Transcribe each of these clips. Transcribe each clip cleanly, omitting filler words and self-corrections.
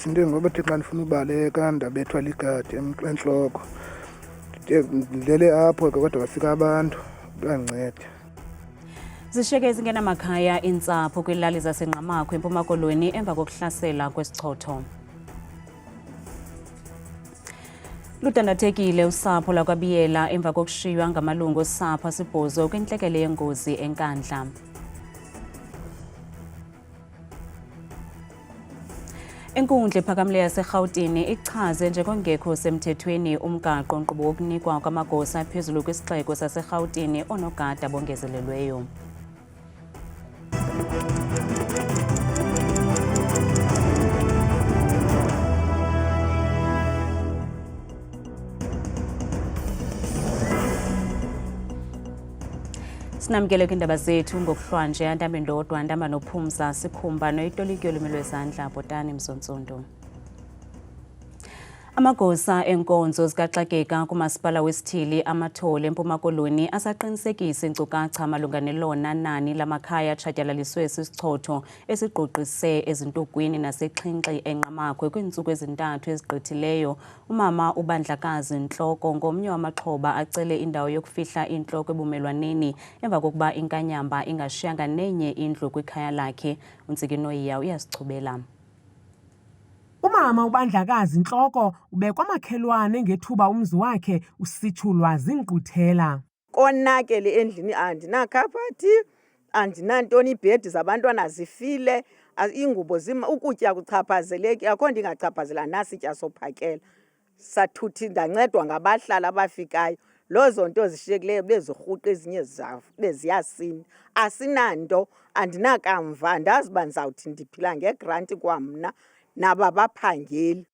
Ndisinde ngoba thi xa ndifuna ubaleka ndabethwa ligadi entloko. Ndilele apho ke kodwa bafika abantu bandinceda. Zishiyeke zingenamakhaya iintsapho kwiilali zaseNqamakwe eMpuma Koloni emva kokuhlasela kwesichotho. Ludandathekile usapho lakwaBiyela emva kokushiywa ngamalungu osapho asibhozo kwintlekele yengozi eNkandla. Inkundla ephakamileyo yaseRhawutini ichaze njengongekho semthethweni umgaqo-nkqubo wokunikwa kwamagosa aphezulu kwisixeko saseRhawutini onogada bongezelelweyo. Sinamkele kwindaba zethu ngokuhlwanje Antamba Ndodwa, Ntamba Nophumza, Sikhumba noyitolikyo olwimi lwezandla Bhotani Msontsundu. Amagosa enkonzo zikaxakeka kumasipala wesithili amathole eMpuma Koloni asaqinisekisa inkcukacha malunga nelona nani lamakhaya atshatyalaliswe sisichotho esigqugqise ezintukwini nasexhinxi eNqamakwe kwiintsuku ezintathu ezigqithileyo. Umama uBandlakazi Ntloko ngomnye wamaxhoba acele indawo yokufihla intloko ebumelwaneni emva kokuba inkanyamba ingashiyanga nenye indlu kwikhaya lakhe. uNtsiki Noyiya uyasichubela. Umama uBandlakazi Ntloko ubekwa makhelwane ngethuba umzi wakhe usitshulwa zinkqwithela. Konakele endlini andinakhapathi, andinantoni, iibhedi zabantwana zifile, iingubo ukutya kuchaphazeleki, akho nto ingachaphazela nasitya sophakela. Sathuthi ndancedwa ngabahlali abafikayo. Lozo nto zishiyekileyo bezirhuqa ezinye beziyasina. Asinanto, andinakamva, andazi uba ndizawuthi ndiphila ngegranti kwamna naba baphangeli.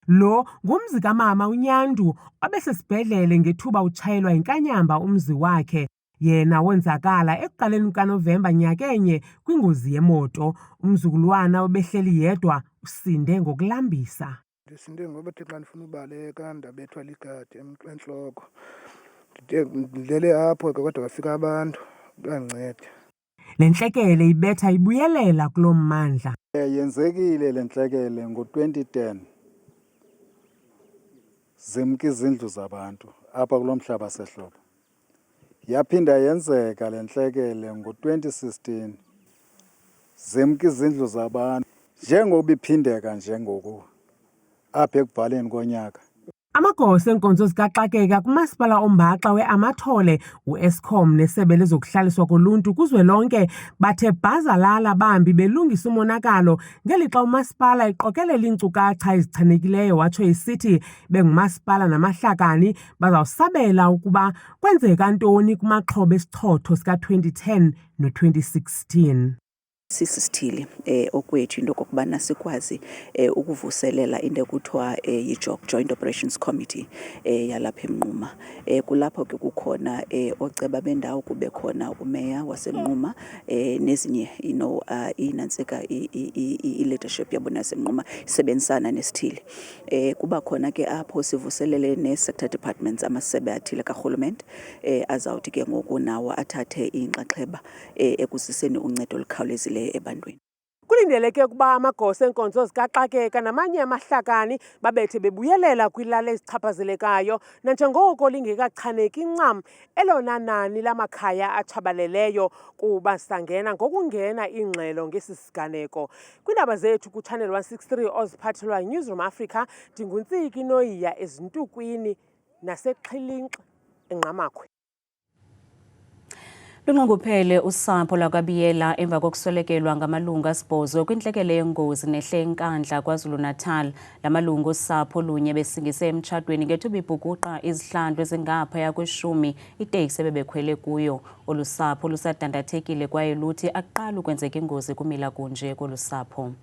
Lo ngumzi kamama uNyandu obesesibhedlele ngethuba utshayelwa yinkanyamba umzi wakhe. Yena wonzakala ekuqaleni kukaNovemba nyakenye kwingozi yemoto. Umzukulwana obehleli yedwa usinde ngokulambisa. Ndisinde ngoba thi xa ndifuna ubaleka ndabethwa ligadi entloko. Ndilele apho ke kodwa bafika abantu bandinceda. Le ntlekele ibetha ibuyelela kulo mmandla. Yenzekile le ntlekele ngo-2010. Zimka izindlu zabantu apha kulo mhlaba sehlobo. Yaphinda yenzeka le ntlekele ngo-2016. Zimka izindlu zabantu njengoba iphindeka njengoku apha ekubhaleni konyaka. Amagosa enkonzo zikaxakeka kumasipala ombaxa weAmathole, uEskom nesebe lezokuhlaliswa koluntu kuzwelonke bathe bhazalala bambi belungisa umonakalo ngelixa umasipala eqokelela iinkcukacha ezichanekileyo watsho isithi bengumasipala namahlakani bazawusabela ukuba kwenzeka ntoni kumaxhoba esichotho sika-2010 no-2016. Sisithili okwethu into kokubana sikwazi ukuvuselela into ekuthiwa Joint Operations Committee yalapha eMnquma. Kulapho ke kukhona oceba bendawo, kube khona umeya waseMnquma nezinye inantsika i-leadership yabona yaseMnquma isebenzisana nesithili. Kuba khona ke apho sivuselele ne-sector departments amasebe athile karhulumente azawuthi ke ngoku nawo athathe inxaxheba ekuziseni uncedo olukhawulezileyo ebantwini. Kulindeleke ukuba amagosa enkonzo zikaxakeka namanye amahlakani babethe bebuyelela kwiilali ezichaphazelekayo nanjengoko lingekachaneki ncam elona nani lamakhaya atshabaleleyo kuba sangena ngokungena ingxelo ngesi siganeko. Kwiindaba zethu kuChannel 163 oziphathelwa yiNewsroom Africa, ndinguNtsiki Noyiya ezintukwini nasexhilinxi eNqamakwe. Lunqongophele usapho lakwaBiyela emva kokuswelekelwa ngamalungu asibhozo kwintlekele yengozi nehle eNkandla KwaZulu-Natal. La malungu osapho lunye besingise emtshatweni ngethuba ibhukuqa izihlandlo ezingaphaya kwe-10 iteksi ebebekhwele kuyo. Olu sapho lusadandathekile kwaye luthi akuqala ukwenzeka ingozi kumila kunje kolu sapho.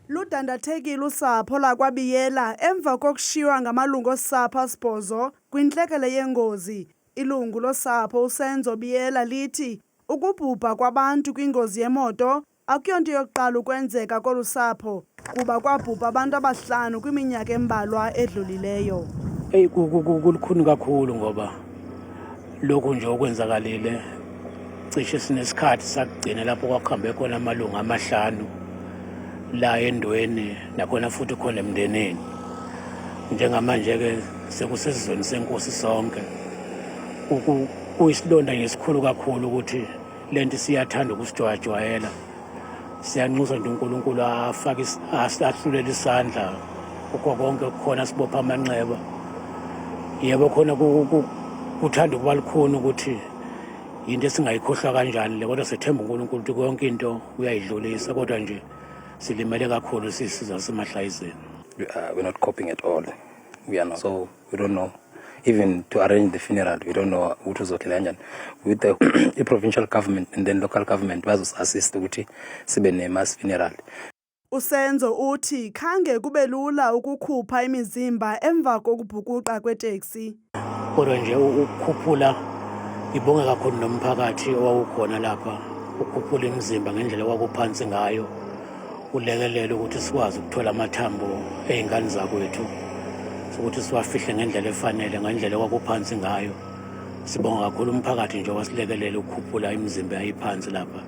Ludandathekile usapho lakwaBiyela emva kokushiywa ngamalungu osapho asibhozo kwintlekele yengozi. Ilungu losapho uSenzo Biyela lithi ukubhubha kwabantu kwingozi yemoto akuyonto yokuqala ukwenzeka kolu sapho kuba kwabhubha abantu abahlanu kwiminyaka embalwa edlulileyo. Kulukhuni kakhulu ngoba lokhu nje okwenzakalile cishe sinesikhathi sakugcina lapho kwakuhambe khona amalungu amahlanu la endweni nakhona futhi khona emndenini. Njengamanje ke sekusesizweni senkosi sonke. Kuyisilonda ngesikhulu kakhulu ukuthi lento siyathanda ukusijwayela. Siyanxusa nje uNkulunkulu afake ahlulele isandla ukho konke khona sibopha amanxeba. Yebo khona kuthanda ukuba likhona ukuthi into esingayikhohlwa kanjani le kodwa sethemba uNkulunkulu ukuthi konke into uyayidlulisa kodwa nje silimele kakhulu sisiza semahlayizeni. We're not coping at all. We are not. So we don't know. Even to arrange the funeral, we don't know what was okay. With the provincial government and then local government was assist ukuthi sibe ne mass funeral. Usenzo uthi khange kube lula ukukhupha imizimba emva kokubhukuqa kweteksi. Kodwa nje ukukhuphula ibonga kakhulu nomphakathi owawukhona lapha ukukhuphula imizimba ngendlela kwakuphansi ngayo. Ulekelele ukuthi sikwazi ukuthola amathambo ezingane zakwethu. Ukuthi siwafihle ngendlela efanele ngendlela kwakuphansi ngayo. Sibonga kakhulu umphakathi nje wasilekelele ukukhuphula imizimba ayiphansi lapha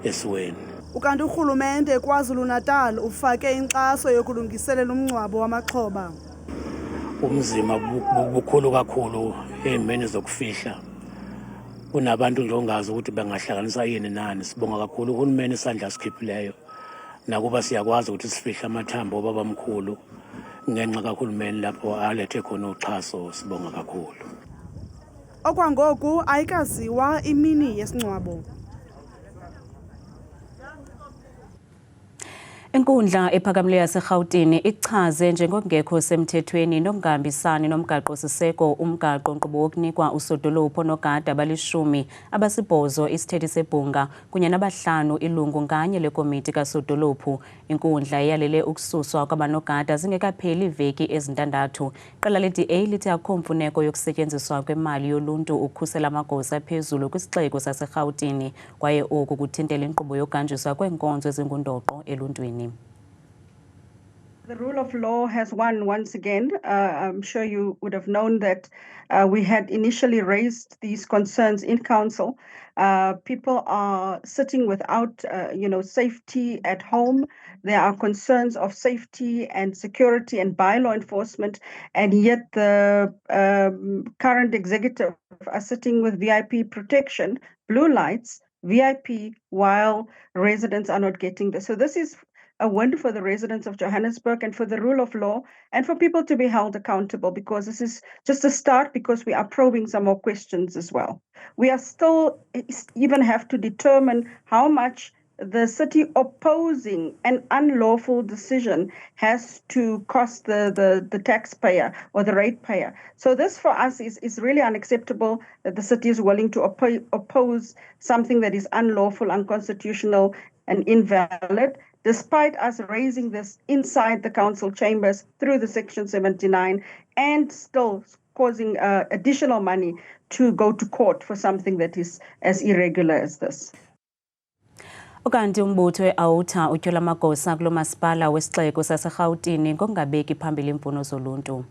esiweni. Ukanti urhulumente KwaZulu-Natal ufake inkxaso yokulungiselela umngcwabo wamaxhoba. Umzima bukhulu kakhulu ezimeni zokufihla. Kunabantu nje ongazi ukuthi bangahlanganisa yini nani. Sibonga kakhulu uhulumeni isandla sikhiphileyo. Nakuba siyakwazi ukuthi sifihle amathambo obabamkhulu. Ngenxa kahulumeni lapho alethe khona uxhaso sibonga kakhulu. Okwangoku ayikaziwa imini yesingcwabo. Inkundla ephakamileyo yaseGauteng ichaze njengokungekho semthethweni nokungahambisani nomgaqo siseko umgaqo nkqubo wokunikwa usodolophu nogada abalishumi abasibhozo isithethi sebhunga kunye nabahlanu ilungu nganye lekomiti kasodolophu. Inkundla iyalele ukususwa kwabanogada zingekapheli iveki ezintandathu. Iqela le-DA lithi akho mfuneko yokusetyenziswa kwemali yoluntu ukukhusela amagosa aphezulu kwisixeko saseGauteng kwaye oku kuthintela inkqubo yokuhanjiswa kweenkonzo ezingundoqo eluntwini. The rule of law has won once again. I'm sure you would have known that we had initially raised these concerns in council. People are sitting without, safety at home. There are concerns of safety and security and bylaw enforcement, and yet the current executive are sitting with VIP protection, blue lights, VIP, while residents are not getting this. So this is a win for the residents of Johannesburg and for the rule of law and for people to be held accountable, because this is just a start, because we are probing some more questions as well. We are still even have to determine how much the city opposing an unlawful decision has to cost the taxpayer or the ratepayer. So this for us is really unacceptable, that the city is willing to oppose something that is unlawful, unconstitutional and invalid, despite us raising this inside the council chambers through the Section 79 and still causing additional money to go to court for something that is as irregular as this. Ukanti umbutho weAuta utyhola amagosa kulo masipala wesixeko saseGauteng ngokungabeki phambili imfuno zoluntu.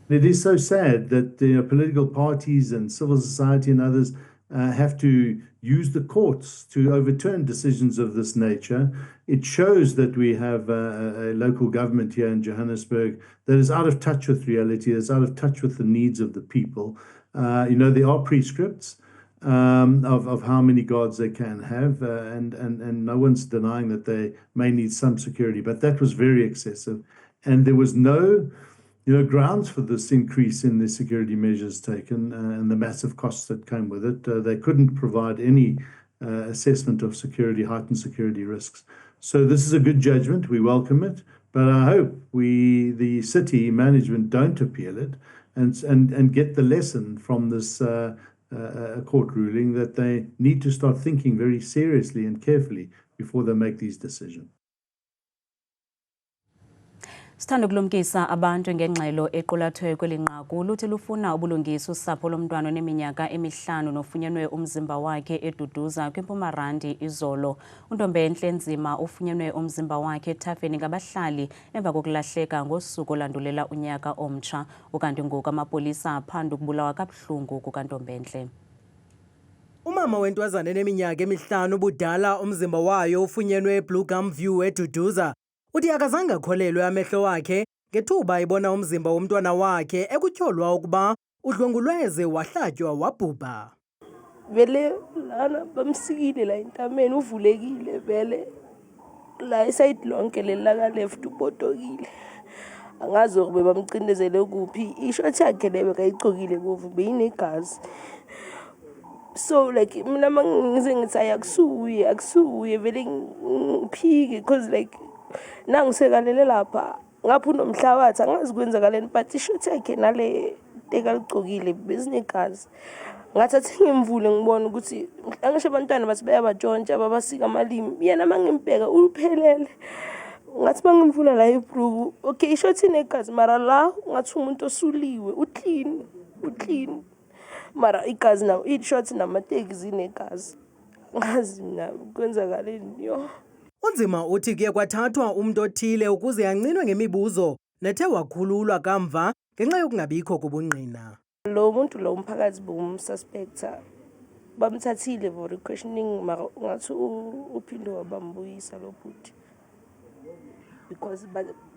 It is so sad that political parties and civil society and others have to use the courts to overturn decisions of this nature. It shows that we have a local government here in Johannesburg that is out of touch with reality, that's out of touch with the needs of the people. There are prescripts of how many guards they can have, and no one's denying that they may need some security, but that was very excessive. And there was no grounds for this increase in the security measures taken and the massive costs that came with it. They couldn't provide any assessment of heightened security risks. So this is a good judgment. We welcome it, but I hope the city management don't appeal it and get the lesson from this court ruling that they need to start thinking very seriously and carefully before they make these decisions. Sithanda ukulumkisa abantu ngengxelo equlathwe kwelinqaku luthi lufuna ubulungisa usapho lomntwana oneminyaka emihlanu nofunyenwe umzimba wakhe eduduza kwiMpumarandi izolo. Untombenhle Nzima ufunyenwe umzimba wakhe ethafeni ngabahlali emva kokulahleka ngosuku olandulela unyaka omtsha, ukanti ngoku amapolisa aphanda ukubulawa kabuhlungu kukantombenhle. Umama wentwazana eneminyaka emihlanu budala umzimba wayo ufunyenwe eBlue Gum View eDuduza uthi akazange akholelwe amehlo wakhe ngethuba ebona umzimba womntwana wakhe ekutyholwa ukuba udlwengulweze wahlatywa wabhubha. Vele lana bamsikile la entameni uvulekile vele la iside lonke lelaka left ubhodokile. Angazi ukube bamcindezele kuphi ishoti yakhe lebe kayigcokile bovu beyinegazi. So like mina mangize ngithi akusuye vele ngiphike because like nangisekalele lapha ngapha unomhlabathi angazi kwenzakaleni but ishoti yakhe nale tekaligcokile bezinegazi. Ngathathi ngimvule ngibona ukuthi angisho abantwana bathi bayabajontsa babasika amalimi yena mangimbheka uphelele. Ngathi bangimvula la ibruku okay ishoti inegazi mara la ngathi umuntu osuliwe uclean mara igazi nawo ishoti namateki zinegazi ngazi mina kwenzakaleni yo. Unzima uthi kuye kwathathwa umuntu othile ukuze ancinwe ngemibuzo nethe wakhululwa kamva ngenxa yokungabikho kubungqina. Lo muntu lo umphakathi bomsuspecta bamthathile for questioning mara ngathi uphinde wabambuyisa lo bhuti because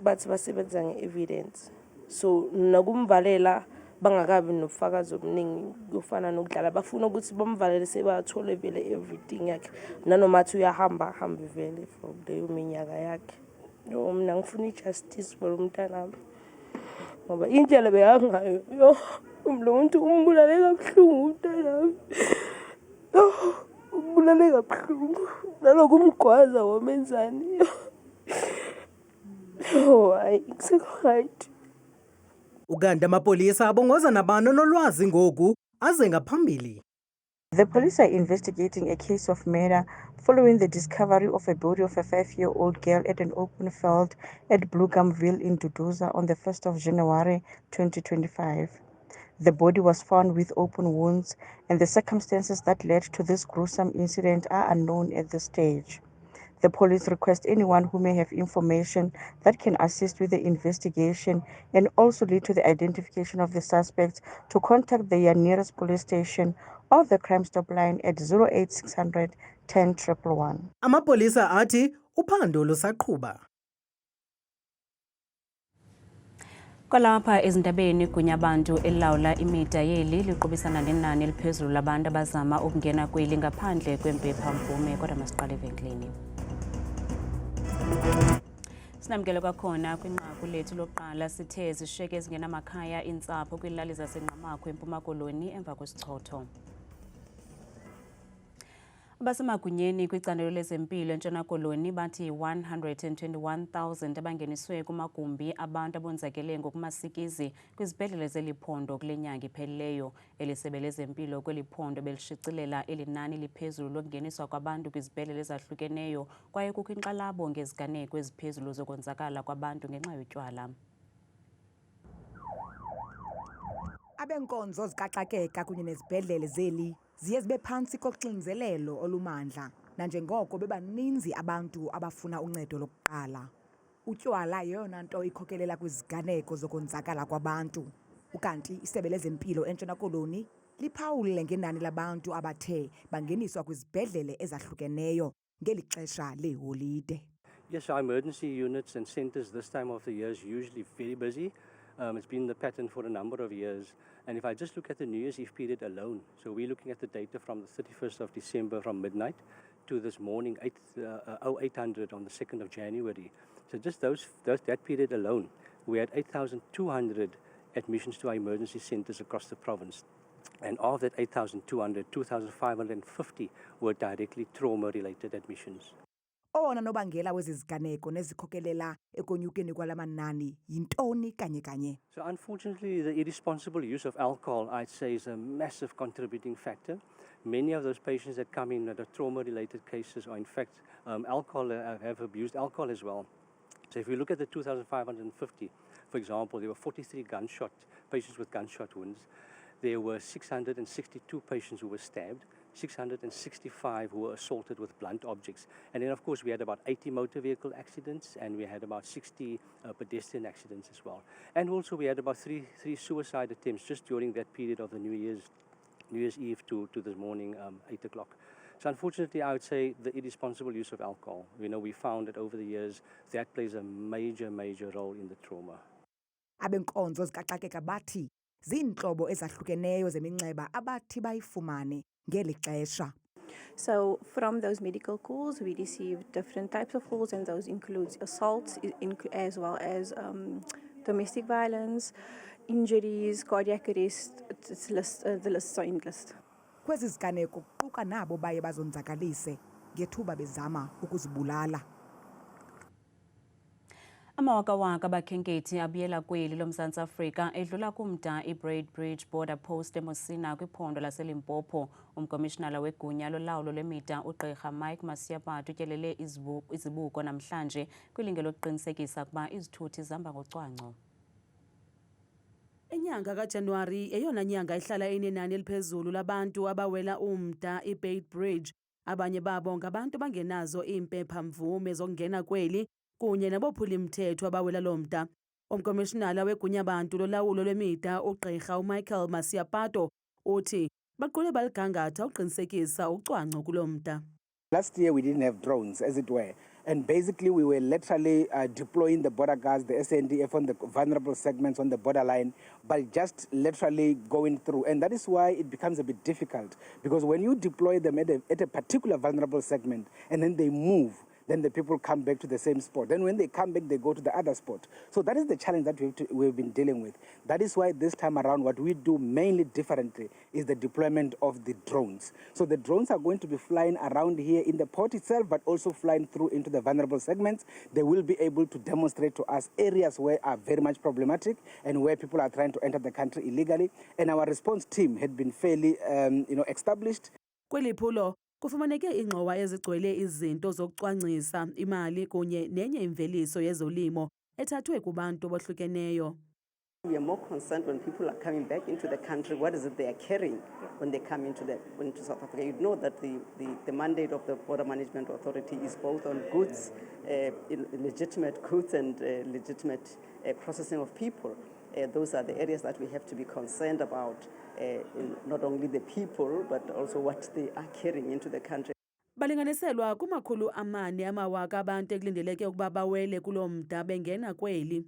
bathi basebenza nge-evidence so nakumvalela bangakabi nobufakazi obuningi kufana nokudlala bafuna ukuthi bamvalele sebathole vele everything yakhe nanoma athi uyahamba vele for leyo minyaka yakhe. Yo mina ngifuna ijustice for umntanami ngoba indlela beyangayo yo lo muntu umbulale kabuhlungu umntanami umbulale kabuhlungu naloku umgwaza wamenzani. Oh hayi kusekho right. Ukanti amapolisa abongoza nabani nolwazi ngoku aze ngaphambili. The police are investigating a case of murder following the discovery of a body of a 5-year-old girl at an open field at Blue Gumville in Duduza on the 1st of January 2025. The body was found with open wounds and the circumstances that led to this gruesome incident are unknown at this stage. The police request anyone who may have information that can assist with the investigation and also lead to the identification of the suspects to contact their nearest police station or the Crime Stop line at 08600 10 111. Amapolisa athi uphando lusaqhuba. Kwalapha ezindabeni igunya abantu elilawula imida yeli liqubisana nenani eliphezulu labantu abazama ukungena kweli ngaphandle kwempephamvume kodwa masiqale evenkileni. Sinamkele kwakhona kwinqaku lethu lokuqala sithe zishiyeke ezingenamakhaya intsapho kwilali zaseNqamakwe eMpuma Koloni emva kwesichotho. Abasemagunyeni kwicandelo lezempilo eNtshona Koloni bathi 121,000 abangeniswe kumagumbi abantu abonzakele ngokumasikizi kwizibhedlele zeliphondo kule nyanga iphelileyo. Elisebe lezempilo kweliphondo belishicilela elinani liphezulu lokungeniswa kwabantu kwizibhedlele ezahlukeneyo kwaye kukho inkxalabo ngeziganeko eziphezulu zokonzakala kwabantu ngenxa yotywala. Abenkonzo zikaxakeka kunye nezibhedlele zeli ziye zibe phansi koxinzelelo olumandla nanjengoko bebaninzi abantu abafuna uncedo lokuqala. Utywala yeyona nto ikhokelela kwiziganeko zokonzakala kwabantu. Ukanti isebe lezempilo eNtshona Koloni liphawule ngenani labantu abathe bangeniswa kwizibhedlele ezahlukeneyo ngeli xesha leholide. Yes, our emergency units and centers this time of the year is usually very busy. It's been the pattern for a number of years. And if I just look at the New Year's Eve period alone, so we're looking at the data from the 31st of December from midnight to this morning, 0800 on the 2nd of January. So just that period alone, we had 8,200 admissions to our emergency centers across the province. And of that 8,200, 2,550 were directly trauma-related admissions. Owona nobangela wezi ziganeko nezikhokelela ekonyukeni kwalamanani yintoni kanye kanye? So unfortunately, the irresponsible use of alcohol, I'd say, is a massive contributing factor. Many of those patients that come in that are trauma-related cases are in fact have abused alcohol as well. So if we look at the 2,550, for example, there were 43 patients with gunshot wounds. There were 662 patients who were stabbed, 665 who were assaulted with blunt objects. And then, of course, we had about 80 motor vehicle accidents, and we had about 60 pedestrian accidents as well. And also, we had about three suicide attempts just during that period of the New Year's New Year's Eve to this morning, 8 o'clock. So unfortunately, I would say the irresponsible use of alcohol. We found that over the years, that plays a major, major role in the trauma. Abenkonzo zikaxakeka bathi ziintlobo ezahlukeneyo zeminxeba abathi bayifumane ngeli xesha. So from those medical calls, we received different types of calls, and those includes assaults as well as domestic violence, injuries, cardiac arrest. The lists are endless. Kwezi ziganeko kuquka nabo baye bazonzakalise ngethuba bezama ukuzibulala. Amawakawaka abakhenkethi abuyela kweli loMzantsi Afrika edlula kumda iBreidbridge border post eMosina kwiphondo laseLimpopo. Umkomishinala wegunya lolawulo lwemida uGqirha Mike Masiapati utyelele izibuko namhlanje kwilinge lokuqinisekisa ukuba izithuthi zihamba ngocwangco. Inyanga kaJanuwari eyona nyanga ihlala inenani eliphezulu labantu abawela umda iBreidbridge. Abanye babo ngabantu bangenazo iimpepha mvume zokungena kweli kunye nabophula imithetho abawela lo mda. Umkomishinala wegunya bantu lolawulo lwemida uGqirha uMichael Masiapato uthi baqule baligangatha uqinisekisa ucwangco kulo mda. Last year we didn't have drones, as it were, and basically we were literally deploying the border guards, the SNDF on the vulnerable segments on the borderline, but just literally going through. And that is why it becomes a bit difficult, because when you deploy them at a particular vulnerable segment and then they move, then the people come back to the same spot. Then when they come back, they go to the other spot. So that is the challenge that we've been dealing with. That is why this time around, what we do mainly differently is the deployment of the drones. So the drones are going to be flying around here in the port itself, but also flying through into the vulnerable segments. They will be able to demonstrate to us areas where are very much problematic and where people are trying to enter the country illegally. And our response team had been fairly, established. Kufumaneke ingxowa ezigcwele izinto zokucwangcisa imali kunye nenye imveliso yezolimo ethathwe kubantu abohlukeneyo. We are more concerned when people are coming back into the country, what is it they are carrying when they come into South Africa. You know that the mandate of the Border Management Authority is both on goods, legitimate goods and legitimate processing of people. Those are the areas that we have to be concerned about, not only the people, but also what they are carrying into the country. Balinganiselwa kumakhulu amane amawaka abantu ekulindeleke ukuba bawele kulo mda bengena kweli.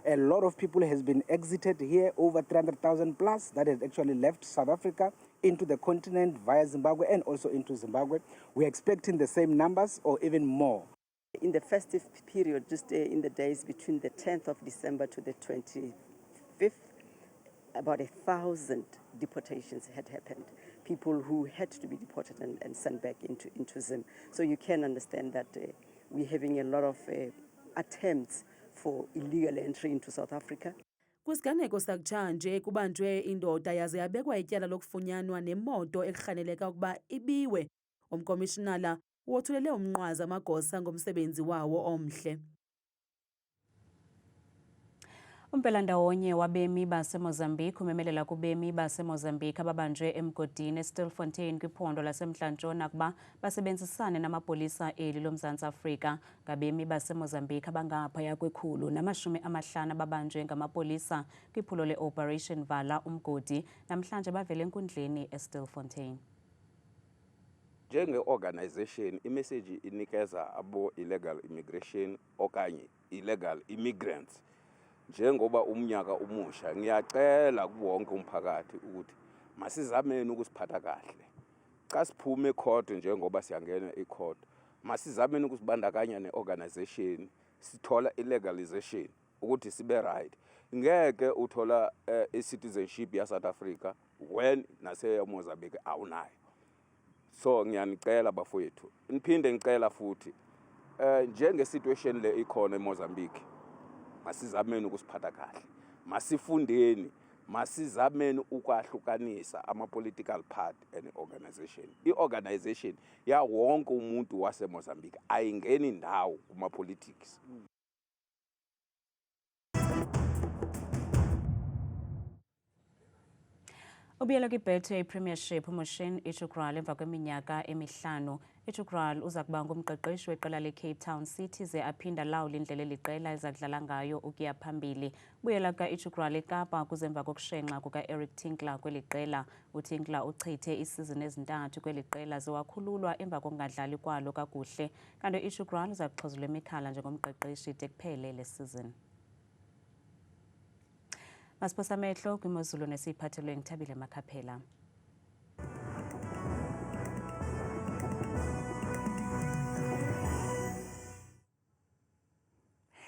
A lot of people has been exited here, over 300,000 plus, that has actually left South Africa into the continent via Zimbabwe and also into Zimbabwe. We're expecting the same numbers or even more. In the festive period, just in the days between the 10th of December to the 25th, about 1,000 deportations had happened. People who had to be deported and sent back into Zim. So you can understand that we're having a lot of attempts for illegal entry into South Africa. Kwisiganeko sakutshanje kubanjwe indoda yaze yabekwa ityala lokufunyanwa nemoto ekurhaneleka ukuba ibiwe. Umkomishinala wothulele umnqwazi amagosa ngomsebenzi wawo omhle. Umpela-ndawonye wabemi baseMozambique umemelela kubemi baseMozambique ababanjwe emgodini eStilfontein kwiphondo laseMntla-Ntshona kuba basebenzisane namapolisa eli loMzantsi Afrika. Ngabemi baseMozambique abangaphaya kwe-150 ababanjwe ngamapolisa kwiphulo le-Operation Vala Umgodi namhlanje bavele enkundleni eStilfontein. Njenge-organization, imessage inikeza abo-illegal immigration okanye illegal immigrants. Njengoba umnyaka umusha, ngiyacela kuwonke umphakathi ukuthi masizameni ukusiphatha kahle. Xa siphume ecourt njengoba siyangena ecourt, masizameni ukusibandakanya ne-organization, sithola illegalization ukuthi sibe right. Ngeke uthola i-citizenship ya-South Africa when nase-Mozambique awunayo. So ngiyanicela bafowethu, niphinde ngicela futhi njenge-situation le ikhona eMozambique, masizameni ukusiphatha kahle, masifundeni, masizameni ukwahlukanisa ama-political party and organization. I-organization ya wonke umuntu waseMozambique ayingeni ndawo kuma-politics. Ubuyela kwi-Betway Premiership uMoshin Ichugral emva kweminyaka emihlanu. Ichugral uza kuba ngumqeqeshi weqela leCape Town City ze aphinda lawula indlela eliqela ezakudlala ngayo ukuya phambili. Ubuyela ka-Ichugral eKapa kuzemva kokushenxa kuka-Eric Tinkler kweli qela. UTinkler uchithe isizini ezintathu kweli qela ziwakhululwa emva kokungadlali kwalo kakuhle. Kanti Ichugral uza kuxhuzula imikhala njengomqeqeshi de kuphele le season. Masiphosa amehlo kwimozulu nesiyiphathelwe ngithabile Makhaphela.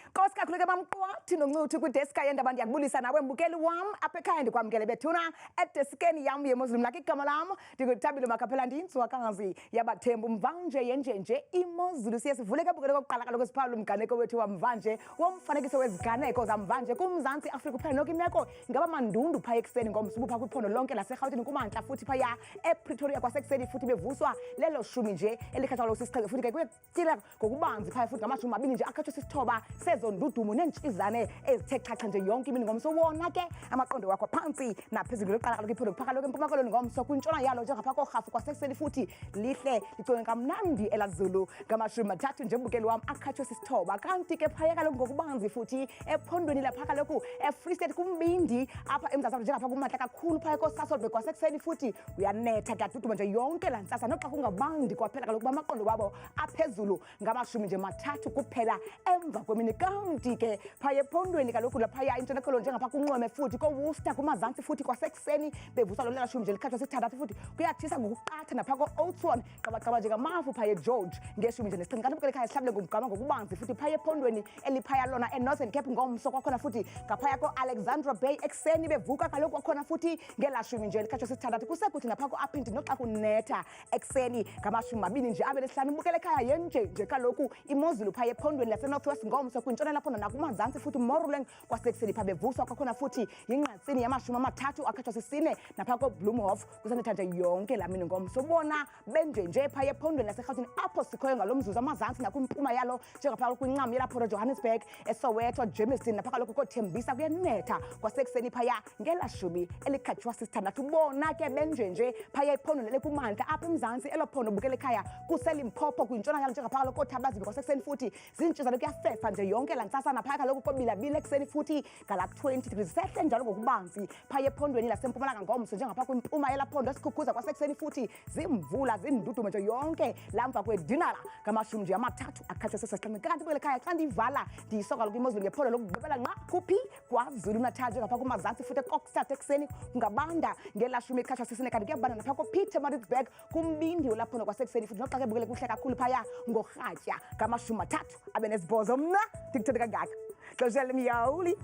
Nkosi kakhulu ke mamqwathi noncuthu kwideska yendaba ndiyakubulisa nawe mbukeli wam apha ekhaya ndikwamkele bethuna edeskeni yam yemozulu mna igama lam ndinguthabile Makhaphela ndiyintswakazi yabathembu mvanje yenjenje imozulu siye sivule ke bukele kokuqala kaloku siphawula umganeko wethu wamvanje womfanekiso weziganeko zamvanje kuMzantsi Afrika uphela noko imeko ingaba mandundu phaya ekuseni ngomsubu phaa kwiphondo lonke laseRhawutini kumantla futhi phaya ePretoria kwasekuseni futhi bevuswa lelo shumi nje elikhathwa lo sisiqhele futhi ke kuyetila ngokubanzi phaya futhi ngamashumi amabini nje akhathwe sisithoba sezondudumo nentshizane ezithe chacha nje yonke imini ngomso wona ke amaqondo wakho phansi naphezulu leqala kaloku iphondo phaka lokho eMpuma Koloni ngomso kwintshona yalo njengapha koRhafu kwasekuseni futhi lihle licoke kamnandi elazulu ngamashumi mathathu nje mbukeli wam akhathwe sisithoba kanti ke phaya kaloku ngokubanzi futhi ephondweni lapha kaloku eFree State kumbindi apha eMzantsi Afrika njengapha kumantla kakhulu phaya koSasolburg kwasekuseni futhi uyanetha kuyaduduma nje yonke la ntsasa noxa kungabandi kwaphela kaloku amaqondo wabo aphezulu ngamashumi nje mathathu kuphela emva kwemini kanti ke phaya ephondweni kaloku laphaya intshona koloni njengapha kunxweme futhi koWorcester kumazantsi futhi kwasekuseni bevusa lo lashumi nje likhathwa sithandathu futhi kuyathisa ngokuqatha napha ko-Oudtshoorn qabaqaba nje ngamafu phaya eGeorge ngeshumi nje nesixhenxe kanti bukele ekhaya sihlabule ngomgama ngokubanzi futhi phaya ephondweni eliphaya lona eNorthern Cape ngomso kwakhona futhi ngaphaya ko-Alexandra Bay ekuseni bevuka kaloku kwakhona futhi ngelashumi nje likhathwa sithandathu kusekuthi napha ko-Upington noxa kunetha ekuseni ngamashumi mabini nje abe lesihlanu bukele ekhaya yenjenje kaloku imozulu phaya ephondweni laseNorthwest ngomso kwintshona lapho nakumazantsi futhi Moruleng kwasekuseni pha bevuswa kwakhona futhi yingqatsini yamashumi amathathu akhathwa sisine napha koBloemhof kusanetha nje yonke laa mini ngomso bona benjenje phaya ephondweni laseRhawutini apho sikhoyo ngalo mzuzu amazantsi nakwimpuma yalo njengapha kwincam yelapho Johannesburg eSoweto Germiston napha kaloku koThembisa kuyanetha kwasekuseni phaya ngelashumi elikhathwa sisithandathu bona ke benjenje phaya ephondweni lekumantla apha eMzantsi elophondo bukele ekhaya kuseLimpopo kwintshona yalo njengapha kaloku koThabazimbi kwasekuseni futhi zintshizana kuyafefa nje yonke la ntsasa napha kaloku kobilabile ekuseni futhi ngala 20 degrees sehle njalo ngokubanzi phaya ephondweni lasempumalanga ngomso njengapha kwimpuma yelaphondo esikhukhuza kwasekuseni futhi zimvula zindudumo nje yonke lamva kwedinala ngamashumi nje amathathu akhathwa sesixhenxe kanti bukele ekhaya xa ndiyivala ndiyisoka kaloku imozulu ngephondo lokugqibela nqa kuphi kwaZulu Natal njengapha kumazantsi futhi eKokstad ekuseni kungabanda ngelashumi ekhathwa sisine kanti kuyabanda napha koPietermaritzburg kumbindi olaphondo kwasekuseni futhi noxa ke bukele kuhle kakhulu phaya ngorhatya ngamashumi mathathu abe nesibhozo mna ndikuthanda kangaka xesha lemyawuli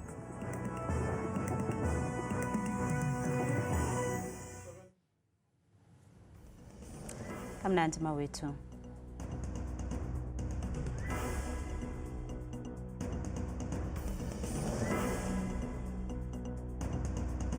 Kamnandi mawethu.